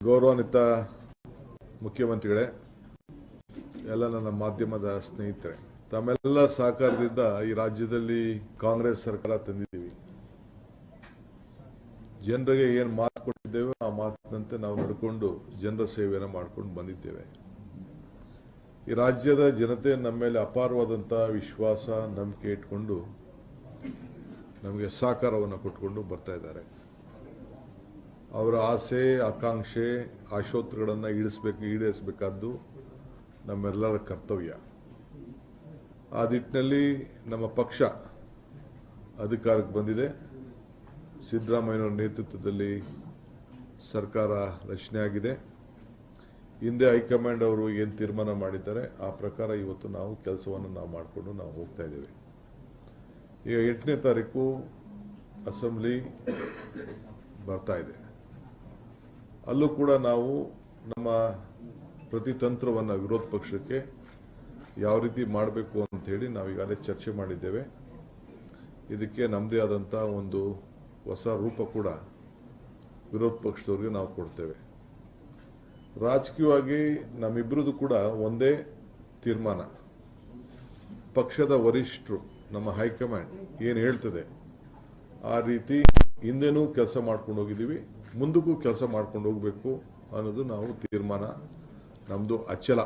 ಗೌರವಾನ್ವಿತ ಮುಖ್ಯಮಂತ್ರಿಗಳೇ, ಎಲ್ಲ ನನ್ನ ಮಾಧ್ಯಮದ ಸ್ನೇಹಿತರೆ, ತಮ್ಮೆಲ್ಲ ಸಹಕಾರದಿಂದ ಈ ರಾಜ್ಯದಲ್ಲಿ ಕಾಂಗ್ರೆಸ್ ಸರ್ಕಾರ ತಂದಿದ್ದೀವಿ. ಜನರಿಗೆ ಏನು ಮಾತು ಕೊಟ್ಟಿದ್ದೇವೆ ಆ ಮಾತಿನಂತೆ ನಾವು ನಡ್ಕೊಂಡು ಜನರ ಸೇವೆಯನ್ನು ಮಾಡ್ಕೊಂಡು ಬಂದಿದ್ದೇವೆ. ಈ ರಾಜ್ಯದ ಜನತೆ ನಮ್ಮ ಮೇಲೆ ಅಪಾರವಾದಂತಹ ವಿಶ್ವಾಸ, ನಂಬಿಕೆ ಇಟ್ಕೊಂಡು ನಮಗೆ ಸಹಕಾರವನ್ನು ಕೊಟ್ಕೊಂಡು ಬರ್ತಾ ಇದ್ದಾರೆ. ಅವರ ಆಸೆ, ಆಕಾಂಕ್ಷೆ, ಆಶೋತ್ತರಗಳನ್ನು ಈಡೇರಿಸಬೇಕಾದ್ದು ನಮ್ಮೆಲ್ಲರ ಕರ್ತವ್ಯ. ಆ ನಿಟ್ಟಿನಲ್ಲಿ ನಮ್ಮ ಪಕ್ಷ ಅಧಿಕಾರಕ್ಕೆ ಬಂದಿದೆ. ಸಿದ್ದರಾಮಯ್ಯನವರ ನೇತೃತ್ವದಲ್ಲಿ ಸರ್ಕಾರ ರಚನೆ ಆಗಿದೆ. ಹಿಂದೆ ಹೈಕಮಾಂಡ್ ಅವರು ಏನು ತೀರ್ಮಾನ ಮಾಡಿದ್ದಾರೆ ಆ ಪ್ರಕಾರ ಇವತ್ತು ನಾವು ಕೆಲಸವನ್ನು ಮಾಡಿಕೊಂಡು ನಾವು ಹೋಗ್ತಾ ಇದ್ದೇವೆ. ಈಗ 8ನೇ ತಾರೀಕು ಅಸೆಂಬ್ಲಿ ಬರ್ತಾ ಇದೆ. ಅಲ್ಲೂ ಕೂಡ ನಾವು ನಮ್ಮ ಪ್ರತಿತಂತ್ರವನ್ನು ವಿರೋಧ ಪಕ್ಷಕ್ಕೆ ಯಾವ ರೀತಿ ಮಾಡಬೇಕು ಅಂತ ಹೇಳಿ ನಾವು ಈಗಾಗಲೇ ಚರ್ಚೆ ಮಾಡಿದ್ದೇವೆ. ಇದಕ್ಕೆ ನಮ್ಮದೇ ಆದಂಥ ಒಂದು ಹೊಸ ರೂಪ ಕೂಡ ವಿರೋಧ ಪಕ್ಷದವ್ರಿಗೆ ನಾವು ಕೊಡ್ತೇವೆ. ರಾಜಕೀಯವಾಗಿ ನಮ್ಮಿಬ್ಬರದು ಕೂಡ ಒಂದೇ ತೀರ್ಮಾನ. ಪಕ್ಷದ ವರಿಷ್ಠರು, ನಮ್ಮ ಹೈಕಮಾಂಡ್ ಏನು ಹೇಳ್ತದೆ ಆ ರೀತಿ ಹಿಂದೆನೂ ಕೆಲಸ ಮಾಡ್ಕೊಂಡು ಹೋಗಿದ್ದೀವಿ, ಮುಂದಕ್ಕೂ ಕೆಲಸ ಮಾಡ್ಕೊಂಡು ಹೋಗಬೇಕು ಅನ್ನೋದು ನಾವು ತೀರ್ಮಾನ, ನಮ್ಮದು ಅಚಲ.